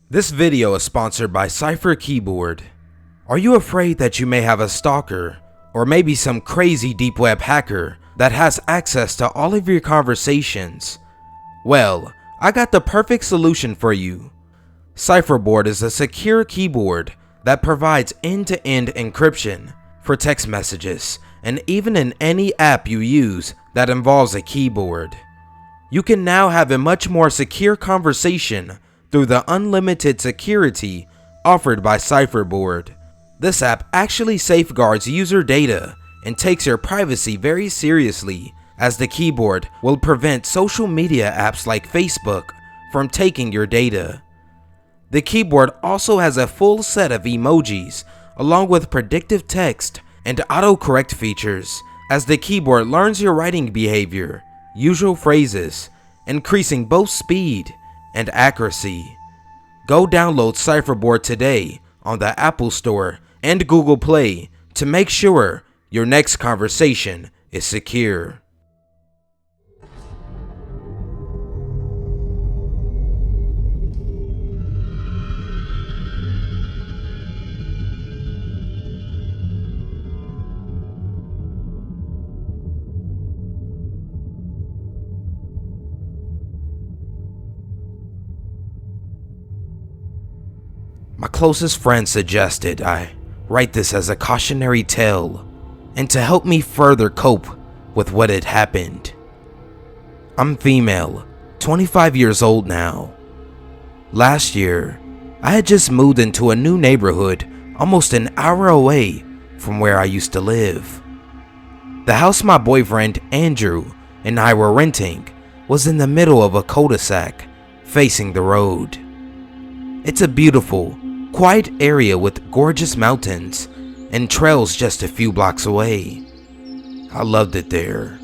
This video is sponsored by Cipher Keyboard. Are you afraid that you may have a stalker, or maybe some crazy deep web hacker that has access to all of your conversations? Well, I got the perfect solution for you. Cipherboard is a secure keyboard that provides end-to-end encryption for text messages and even in any app you use that involves a keyboard. You can now have a much more secure conversation through the unlimited security offered by Cipherboard. This app actually safeguards user data and takes your privacy very seriously, as the keyboard will prevent social media apps like Facebook from taking your data. The keyboard also has a full set of emojis along with predictive text and autocorrect features, as the keyboard learns your writing behavior, usual phrases, increasing both speed and accuracy. Go download Cipherboard today on the Apple Store and Google Play to make sure your next conversation is secure. My closest friend suggested I write this as a cautionary tale and to help me further cope with what had happened. I'm female, 25 years old now. Last year, I had just moved into a new neighborhood almost an hour away from where I used to live. The house my boyfriend Andrew and I were renting was in the middle of a cul-de-sac facing the road. It's a beautiful, quiet area with gorgeous mountains and trails just a few blocks away. I loved it there.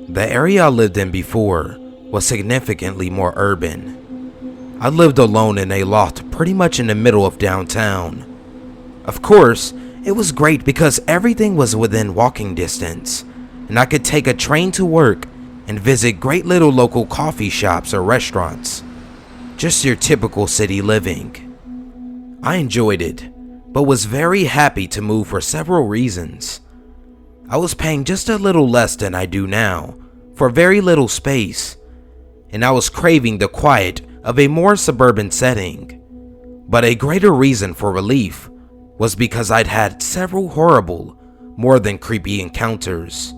The area I lived in before was significantly more urban. I lived alone in a loft pretty much in the middle of downtown. Of course, it was great because everything was within walking distance, and I could take a train to work and visit great little local coffee shops or restaurants. Just your typical city living. I enjoyed it, but was very happy to move for several reasons. I was paying just a little less than I do now for very little space, and I was craving the quiet of a more suburban setting. But a greater reason for relief was because I'd had several horrible, more than creepy encounters.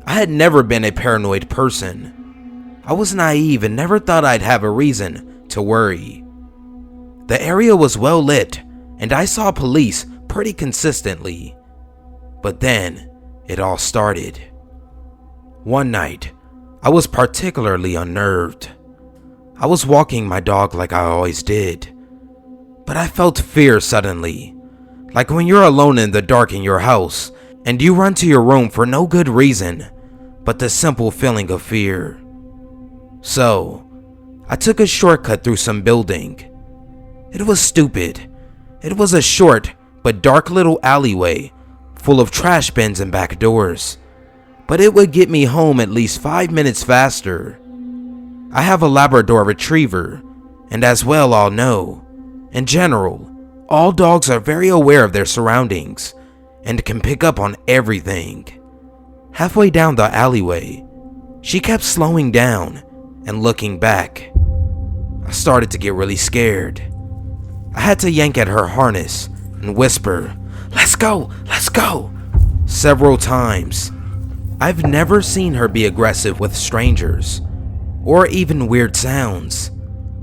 I had never been a paranoid person. I was naive and never thought I'd have a reason to worry. The area was well lit, and I saw police pretty consistently. But then, it all started. One night, I was particularly unnerved. I was walking my dog like I always did, but I felt fear suddenly, like when you're alone in the dark in your house, and you run to your room for no good reason, but the simple feeling of fear. So, I took a shortcut through some building. It was stupid. It was a short but dark little alleyway full of trash bins and back doors, but it would get me home at least 5 minutes faster. I have a Labrador retriever, and as well all know, in general, all dogs are very aware of their surroundings and can pick up on everything. Halfway down the alleyway, she kept slowing down and looking back. I started to get really scared. I had to yank at her harness and whisper, "Let's go, let's go," several times. I've never seen her be aggressive with strangers, or even weird sounds,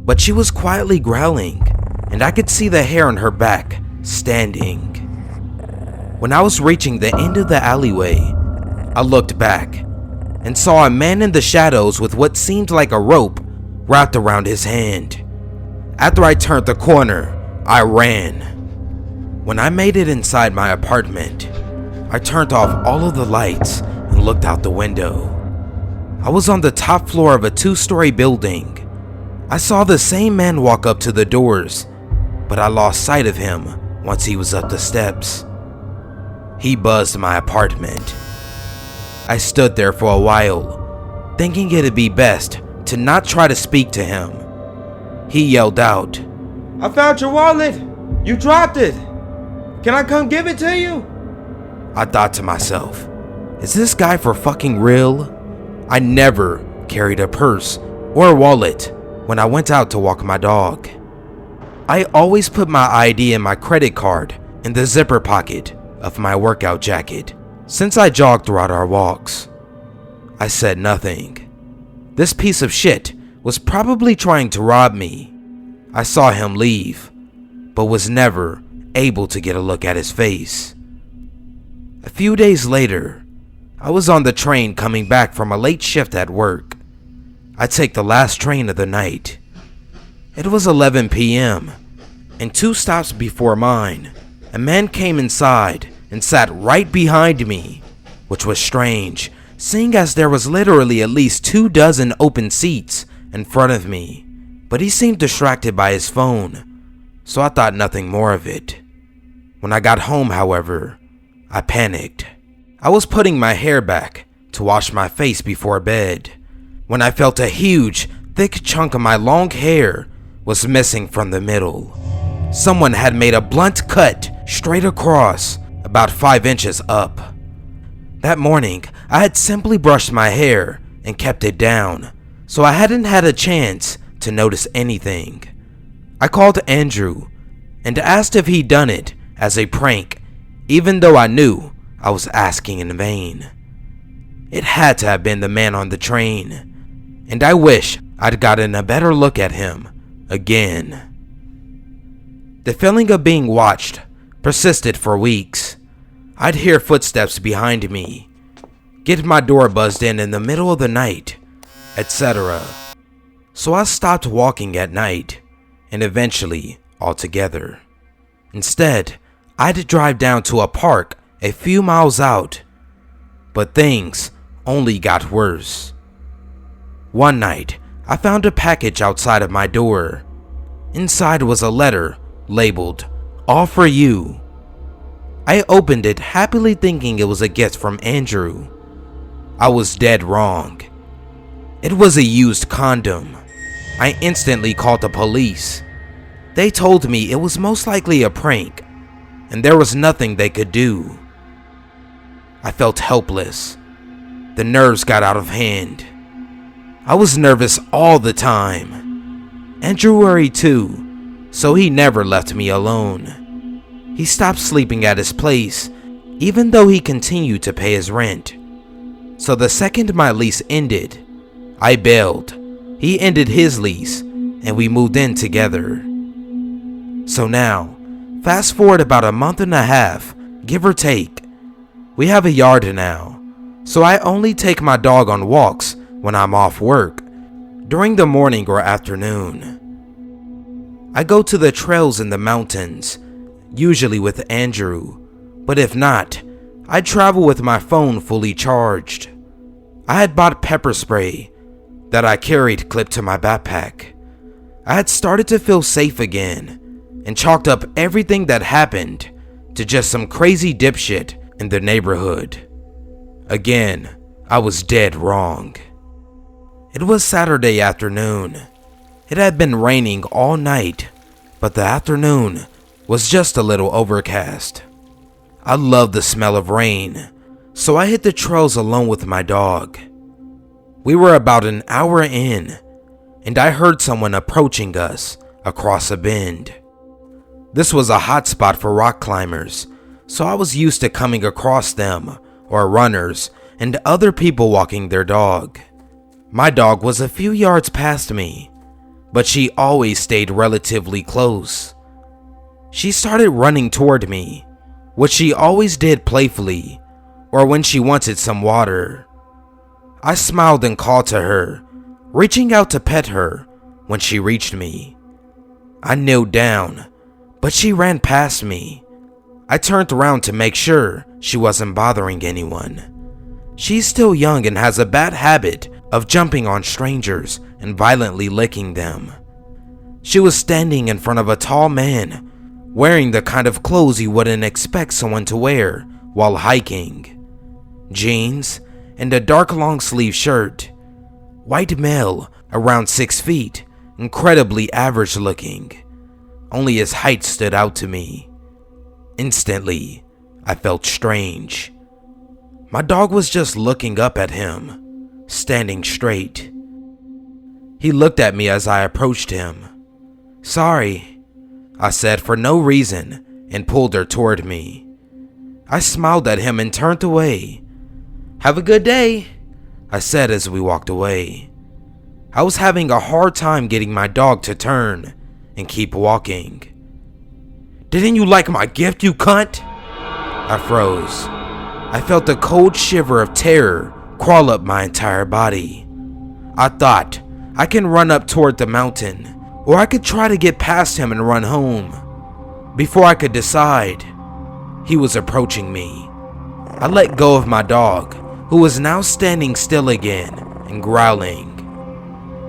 but she was quietly growling, and I could see the hair on her back standing. When I was reaching the end of the alleyway, I looked back and saw a man in the shadows with what seemed like a rope wrapped around his hand. After I turned the corner, I ran. When I made it inside my apartment, I turned off all of the lights and looked out the window. I was on the top floor of a 2-story building. I saw the same man walk up to the doors, but I lost sight of him once he was up the steps. He buzzed my apartment. I stood there for a while, thinking it'd be best to not try to speak to him. He yelled out, I found your wallet! You dropped it! Can I come give it to you? I thought to myself, is this guy for fucking real? I never carried a purse or a wallet when I went out to walk my dog. I always put my ID and my credit card in the zipper pocket of my workout jacket since I jogged throughout our walks. I said nothing. This piece of shit was probably trying to rob me. I saw him leave, but was never able to get a look at his face. A few days later, I was on the train coming back from a late shift at work. I take the last train of the night. It was 11 p.m., and 2 stops before mine, a man came inside and sat right behind me, which was strange, seeing as there was literally at least 24 open seats in front of me, but he seemed distracted by his phone, so I thought nothing more of it. When I got home, however, I panicked. I was putting my hair back to wash my face before bed when I felt a huge, thick chunk of my long hair was missing from the middle. Someone had made a blunt cut straight across, about 5 inches up. That morning, I had simply brushed my hair and kept it down, so I hadn't had a chance to notice anything. I called Andrew and asked if he'd done it as a prank, even though I knew I was asking in vain. It had to have been the man on the train, and I wish I'd gotten a better look at him again. The feeling of being watched persisted for weeks. I'd hear footsteps behind me, get my door buzzed in the middle of the night, etc. So I stopped walking at night, and eventually altogether. Instead, I'd drive down to a park a few miles out, but things only got worse. One night, I found a package outside of my door. Inside was a letter labeled, "All for you." I opened it happily thinking it was a gift from Andrew. I was dead wrong. It was a used condom. I instantly called the police. They told me it was most likely a prank, and there was nothing they could do. I felt helpless. The nerves got out of hand. I was nervous all the time. Andrew worried too, so he never left me alone. He stopped sleeping at his place, even though he continued to pay his rent. So the second my lease ended, I bailed. He ended his lease, and we moved in together. So now, fast forward about a month and a half, give or take. We have a yard now, so I only take my dog on walks when I'm off work, during the morning or afternoon. I go to the trails in the mountains, usually with Andrew, but if not, I travel with my phone fully charged. I had bought pepper spray that I carried clipped to my backpack. I had started to feel safe again and chalked up everything that happened to just some crazy dipshit in the neighborhood. Again, I was dead wrong. It was Saturday afternoon. It had been raining all night, but the afternoon was just a little overcast. I love the smell of rain, so I hit the trails alone with my dog. We were about an hour in, and I heard someone approaching us across a bend. This was a hot spot for rock climbers, so I was used to coming across them, or runners, and other people walking their dog. My dog was a few yards past me, but she always stayed relatively close. She started running toward me, which she always did playfully, or when she wanted some water. I smiled and called to her, reaching out to pet her when she reached me. I kneeled down, but she ran past me. I turned around to make sure she wasn't bothering anyone. She's still young and has a bad habit of jumping on strangers and violently licking them. She was standing in front of a tall man, wearing the kind of clothes you wouldn't expect someone to wear while hiking. Jeans and a dark long sleeve shirt. White male, around 6 feet, incredibly average looking. Only his height stood out to me. Instantly, I felt strange. My dog was just looking up at him, standing straight. He looked at me as I approached him. "Sorry," I said for no reason and pulled her toward me. I smiled at him and turned away. "Have a good day," I said as we walked away. I was having a hard time getting my dog to turn and keep walking. "Didn't you like my gift, you cunt?" I froze. I felt a cold shiver of terror crawl up my entire body. I thought, I can run up toward the mountain, or I could try to get past him and run home. Before I could decide, he was approaching me. I let go of my dog, who was now standing still again and growling.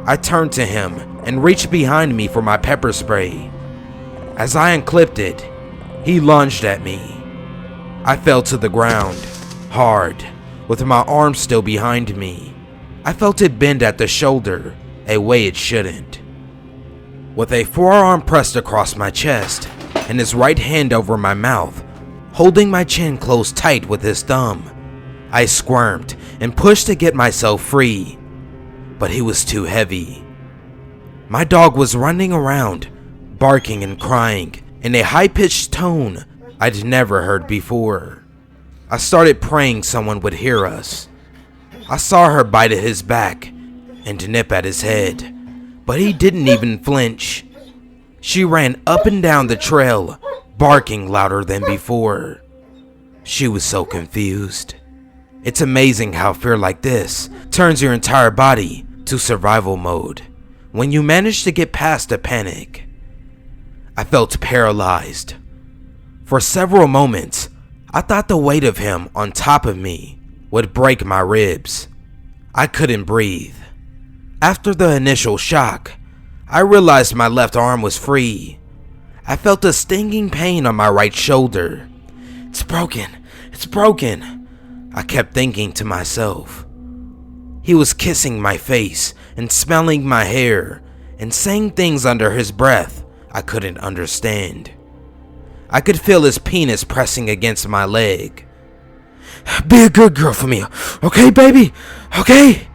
I turned to him and reached behind me for my pepper spray. As I unclipped it, he lunged at me. I fell to the ground, hard, with my arm still behind me. I felt it bend at the shoulder, a way it shouldn't. With a forearm pressed across my chest and his right hand over my mouth, holding my chin closed tight with his thumb, I squirmed and pushed to get myself free, but he was too heavy. My dog was running around, barking and crying in a high-pitched tone I'd never heard before. I started praying someone would hear us. I saw her bite at his back and nip at his head, but he didn't even flinch. She ran up and down the trail, barking louder than before. She was so confused. It's amazing how fear like this turns your entire body to survival mode when you manage to get past the panic. I felt paralyzed. For several moments, I thought the weight of him on top of me would break my ribs. I couldn't breathe. After the initial shock, I realized my left arm was free. I felt a stinging pain on my right shoulder. It's broken. I kept thinking to myself. He was kissing my face and smelling my hair and saying things under his breath I couldn't understand. I could feel his penis pressing against my leg. "Be a good girl for me, okay, baby? Okay?"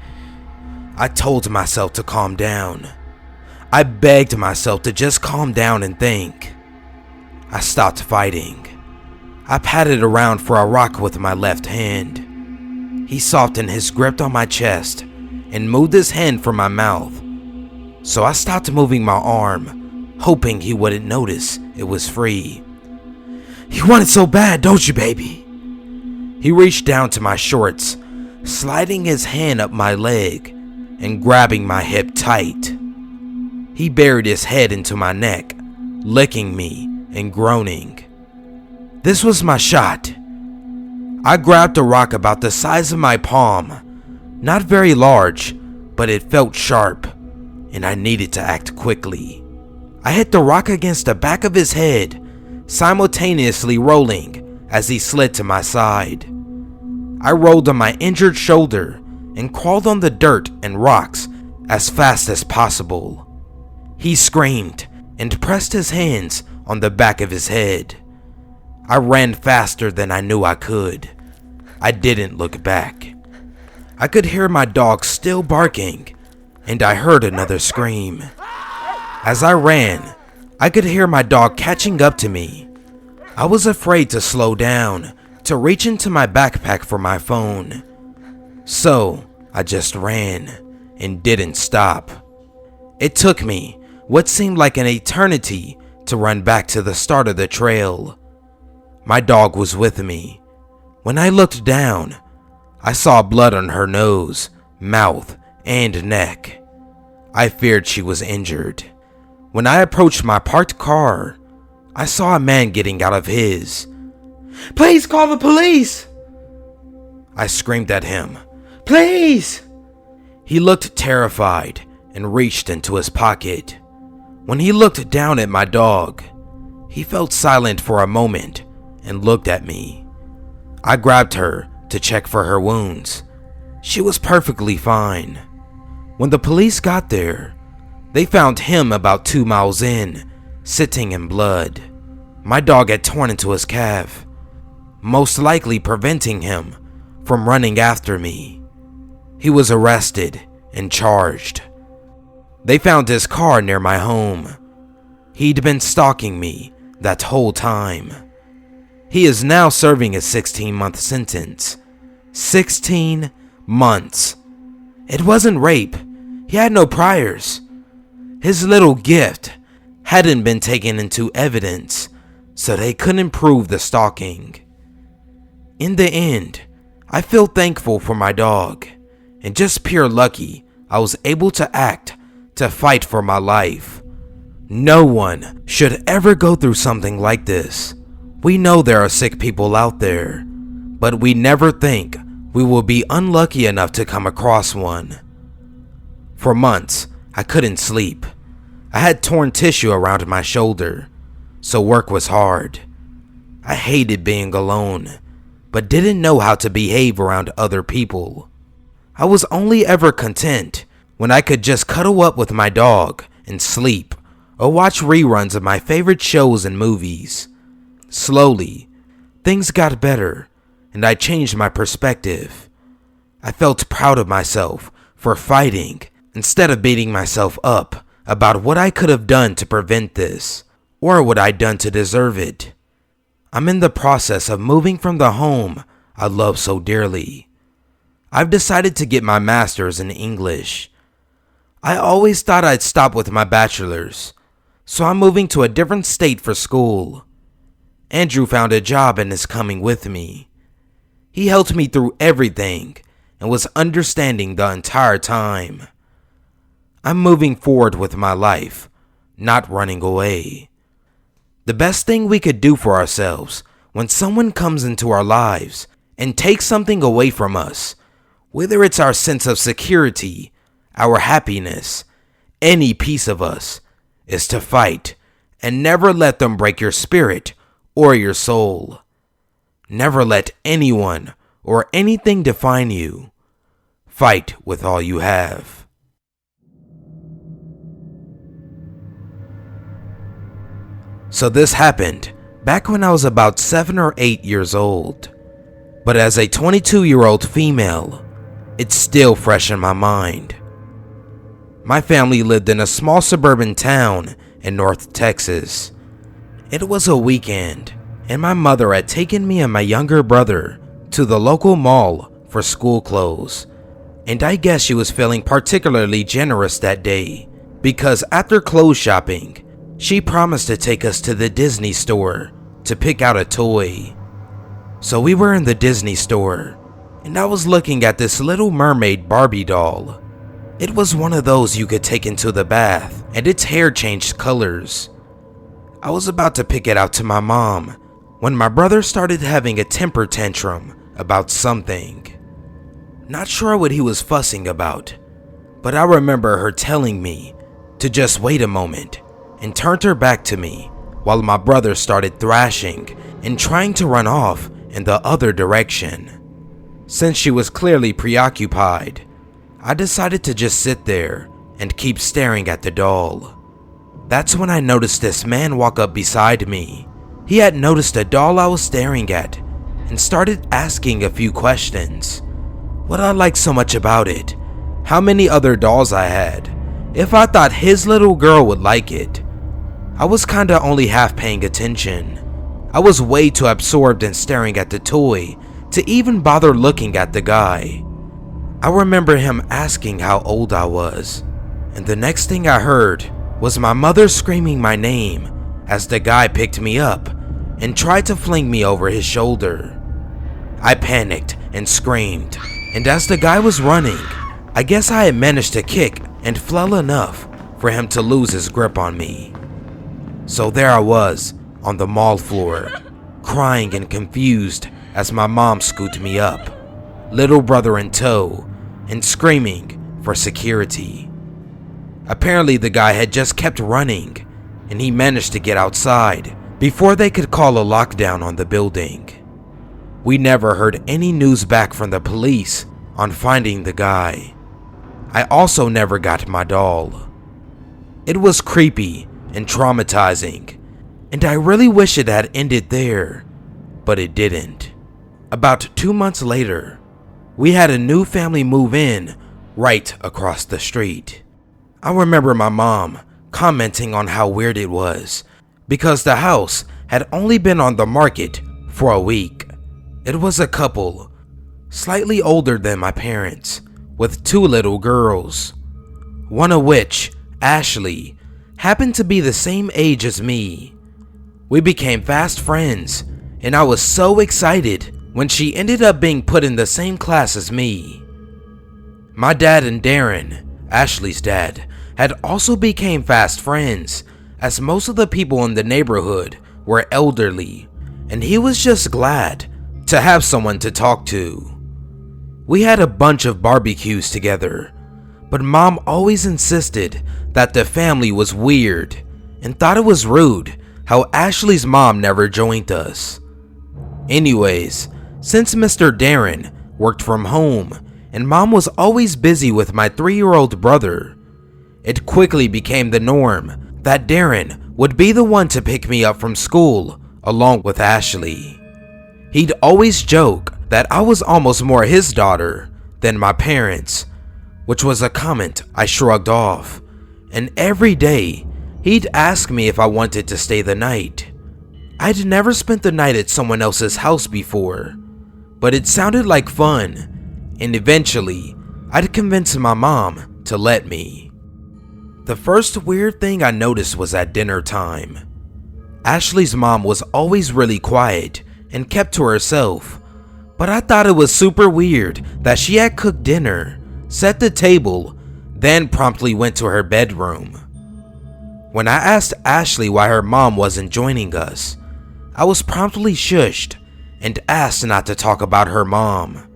I told myself to calm down. I begged myself to just calm down and think. I stopped fighting. I patted around for a rock with my left hand. He softened his grip on my chest and moved his hand from my mouth. So I stopped moving my arm, hoping he wouldn't notice it was free. "You want it so bad, don't you, baby?" He reached down to my shorts, sliding his hand up my leg and grabbing my hip tight. He buried his head into my neck, licking me and groaning. This was my shot. I grabbed a rock about the size of my palm, not very large, but it felt sharp, and I needed to act quickly. I hit the rock against the back of his head, simultaneously rolling as he slid to my side. I rolled on my injured shoulder and crawled on the dirt and rocks as fast as possible. He screamed and pressed his hands on the back of his head. I ran faster than I knew I could. I didn't look back. I could hear my dog still barking, and I heard another scream. As I ran, I could hear my dog catching up to me. I was afraid to slow down, to reach into my backpack for my phone. So I just ran and didn't stop. It took me what seemed like an eternity to run back to the start of the trail. My dog was with me. When I looked down, I saw blood on her nose, mouth, and neck. I feared she was injured. When I approached my parked car, I saw a man getting out of his. "Please call the police!" I screamed at him. "Please!" He looked terrified and reached into his pocket. When he looked down at my dog, he felt silent for a moment and looked at me. I grabbed her to check for her wounds. She was perfectly fine. When the police got there, they found him about 2 miles in, sitting in blood. My dog had torn into his calf, most likely preventing him from running after me. He was arrested and charged. They found his car near my home. He'd been stalking me that whole time. He is now serving a 16-month sentence. 16 months. It wasn't rape. He had no priors. His little gift hadn't been taken into evidence, so they couldn't prove the stalking. In the end, I feel thankful for my dog, and just pure lucky I was able to act to fight for my life. No one should ever go through something like this. We know there are sick people out there, but we never think we will be unlucky enough to come across one. For months, I couldn't sleep. I had torn tissue around my shoulder, so work was hard. I hated being alone, but didn't know how to behave around other people. I was only ever content when I could just cuddle up with my dog and sleep, or watch reruns of my favorite shows and movies. Slowly, things got better, and I changed my perspective. I felt proud of myself for fighting instead of beating myself up about what I could have done to prevent this, or what I'd done to deserve it. I'm in the process of moving from the home I love so dearly. I've decided to get my master's in English. I always thought I'd stop with my bachelor's, so I'm moving to a different state for school. Andrew found a job and is coming with me. He helped me through everything and was understanding the entire time. I'm moving forward with my life, not running away. The best thing we could do for ourselves when someone comes into our lives and takes something away from us, whether it's our sense of security, our happiness, any piece of us, is to fight and never let them break your spirit or your soul. Never let anyone or anything define you. Fight with all you have. So this happened back when I was about 7 or 8 years old. But as a 22-year-old female, it's still fresh in my mind. My family lived in a small suburban town in North Texas. It was a weekend, and my mother had taken me and my younger brother to the local mall for school clothes. And I guess she was feeling particularly generous that day, because after clothes shopping, she promised to take us to the Disney store to pick out a toy. So we were in the Disney store, and I was looking at this Little Mermaid Barbie doll. It was one of those you could take into the bath, and its hair changed colors. I was about to pick it out to my mom when my brother started having a temper tantrum about something. Not sure what he was fussing about, but I remember her telling me to just wait a moment and turned her back to me while my brother started thrashing and trying to run off in the other direction. Since she was clearly preoccupied, I decided to just sit there and keep staring at the doll. That's when I noticed this man walk up beside me. He had noticed the doll I was staring at and started asking a few questions. What I liked so much about it, how many other dolls I had, if I thought his little girl would like it. I was kinda only half paying attention. I was way too absorbed in staring at the toy to even bother looking at the guy. I remember him asking how old I was, and the next thing I heard was my mother screaming my name as the guy picked me up and tried to fling me over his shoulder. I panicked and screamed, and as the guy was running, I guess I had managed to kick and flail enough for him to lose his grip on me. So there I was on the mall floor, crying and confused as my mom scooted me up, little brother in tow, and screaming for security. Apparently the guy had just kept running, and he managed to get outside before they could call a lockdown on the building. We never heard any news back from the police on finding the guy. I also never got my doll. It was creepy and traumatizing, and I really wish it had ended there, but it didn't. About 2 months later, we had a new family move in right across the street. I remember my mom commenting on how weird it was because the house had only been on the market for a week. It was a couple, slightly older than my parents, with 2 little girls, one of which, Ashley, happened to be the same age as me. We became fast friends, and I was so excited when she ended up being put in the same class as me. My dad and Darren, Ashley's dad, had also became fast friends, as most of the people in the neighborhood were elderly, and he was just glad to have someone to talk to. We had a bunch of barbecues together, but Mom always insisted that the family was weird and thought it was rude how Ashley's mom never joined us. Anyways, since Mr. Darren worked from home and Mom was always busy with my 3-year-old brother, it quickly became the norm that Darren would be the one to pick me up from school along with Ashley. He'd always joke that I was almost more his daughter than my parents, which was a comment I shrugged off, and every day he'd ask me if I wanted to stay the night. I'd never spent the night at someone else's house before, but it sounded like fun, and eventually I'd convince my mom to let me. The first weird thing I noticed was at dinner time. Ashley's mom was always really quiet and kept to herself, but I thought it was super weird that she had cooked dinner, set the table, then promptly went to her bedroom. When I asked Ashley why her mom wasn't joining us, I was promptly shushed and asked not to talk about her mom.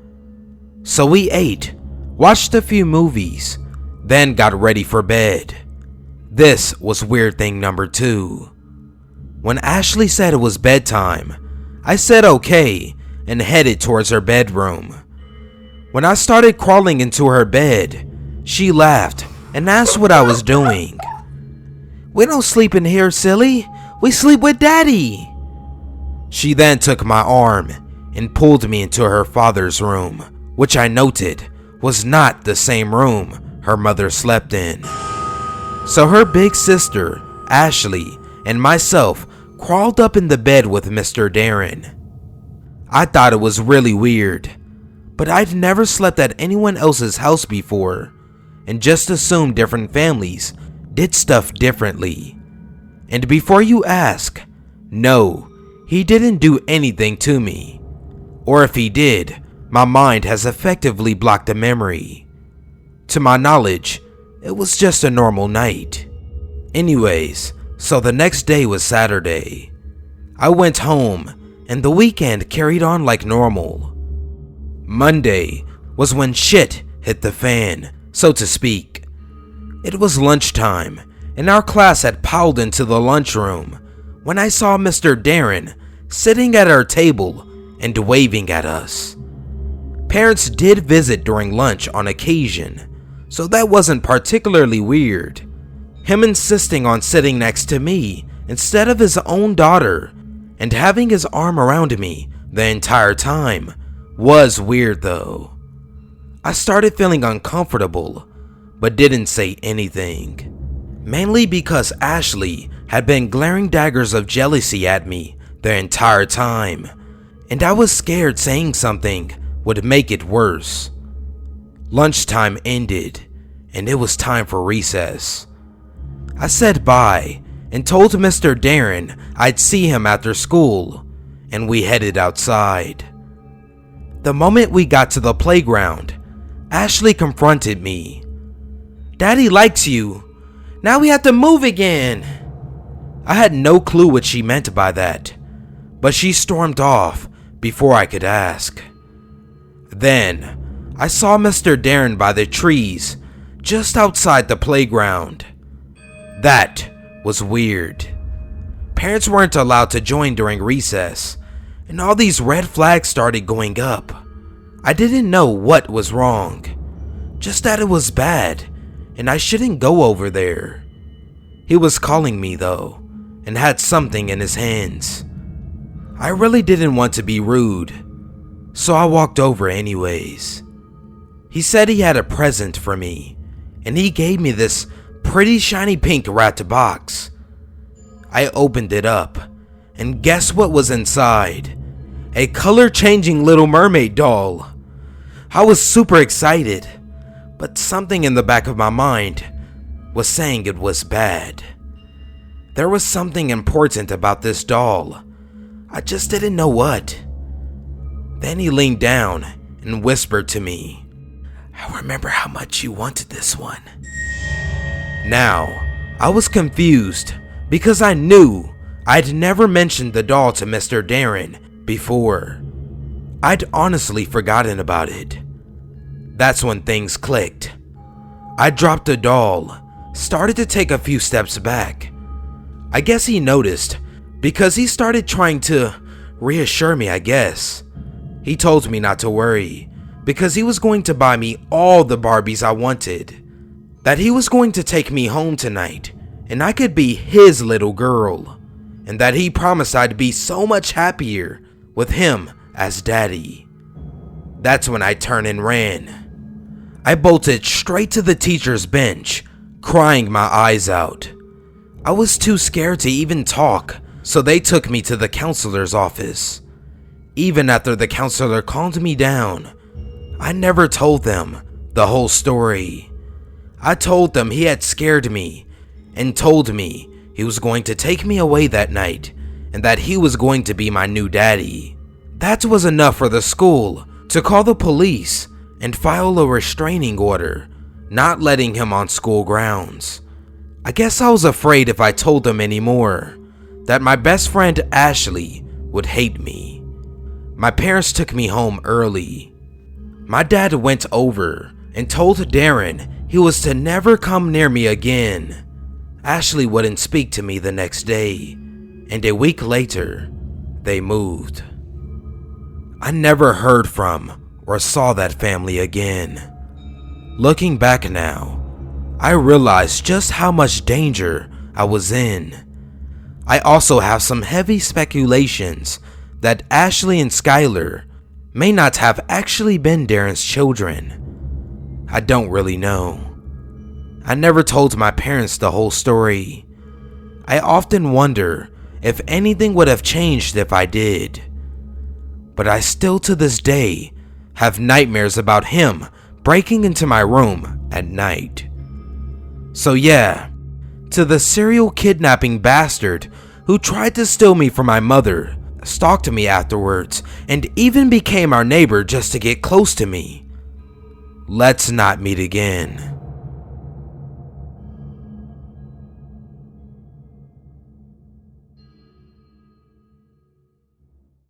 So we ate, watched a few movies, then got ready for bed. This was weird thing number 2. When Ashley said it was bedtime, I said okay and headed towards her bedroom. When I started crawling into her bed, she laughed and asked what I was doing. "We don't sleep in here, silly. We sleep with Daddy." She then took my arm and pulled me into her father's room, which I noted was not the same room her mother slept in. So her big sister, Ashley, and myself crawled up in the bed with Mr. Darren. I thought it was really weird, but I'd never slept at anyone else's house before, and just assumed different families did stuff differently. And before you ask, no, he didn't do anything to me. Or if he did, my mind has effectively blocked the memory. To my knowledge, it was just a normal night. Anyways, so the next day was Saturday. I went home, and the weekend carried on like normal. Monday was when shit hit the fan, so to speak. It was lunchtime, and our class had piled into the lunchroom when I saw Mr. Darren sitting at our table and waving at us. Parents did visit during lunch on occasion, so that wasn't particularly weird. Him insisting on sitting next to me instead of his own daughter and having his arm around me the entire time was weird though. I started feeling uncomfortable, but didn't say anything. Mainly because Ashley had been glaring daggers of jealousy at me the entire time, and I was scared saying something would make it worse. Lunchtime ended, and it was time for recess. I said bye and told Mr. Darren I'd see him after school, and we headed outside. The moment we got to the playground, Ashley confronted me. "Daddy likes you. Now we have to move again." I had no clue what she meant by that, but she stormed off before I could ask. Then, I saw Mr. Darren by the trees just outside the playground. That was weird. Parents weren't allowed to join during recess, and all these red flags started going up. I didn't know what was wrong, just that it was bad, and I shouldn't go over there. He was calling me though, and had something in his hands. I really didn't want to be rude, so I walked over anyways. He said he had a present for me, and he gave me this pretty shiny pink wrapped box. I opened it up, and guess what was inside? A color-changing Little Mermaid doll. I was super excited, but something in the back of my mind was saying it was bad. There was something important about this doll. I just didn't know what. Then he leaned down and whispered to me, "I remember how much you wanted this one." Now, I was confused because I knew I'd never mentioned the doll to Mr. Darren before. I'd honestly forgotten about it. That's when things clicked. I dropped the doll, started to take a few steps back. I guess he noticed because he started trying to reassure me, I guess. He told me not to worry because he was going to buy me all the Barbies I wanted. That he was going to take me home tonight and I could be his little girl. And that he promised I'd be so much happier with him as daddy. That's when I turned and ran. I bolted straight to the teacher's bench, crying my eyes out. I was too scared to even talk, so they took me to the counselor's office. Even after the counselor calmed me down, I never told them the whole story. I told them he had scared me and told me he was going to take me away that night and that he was going to be my new daddy. That was enough for the school to call the police and file a restraining order, not letting him on school grounds. I guess I was afraid if I told them anymore, that my best friend Ashley would hate me. My parents took me home early. My dad went over and told Darren he was to never come near me again. Ashley wouldn't speak to me the next day, and a week later, they moved. I never heard from or saw that family again. Looking back now, I realized just how much danger I was in. I also have some heavy speculations that Ashley and Skylar may not have actually been Darren's children. I don't really know. I never told my parents the whole story. I often wonder if anything would have changed if I did. But I still to this day have nightmares about him breaking into my room at night. So yeah, to the serial kidnapping bastard who tried to steal me from my mother, stalked me afterwards, and even became our neighbor just to get close to me, let's not meet again.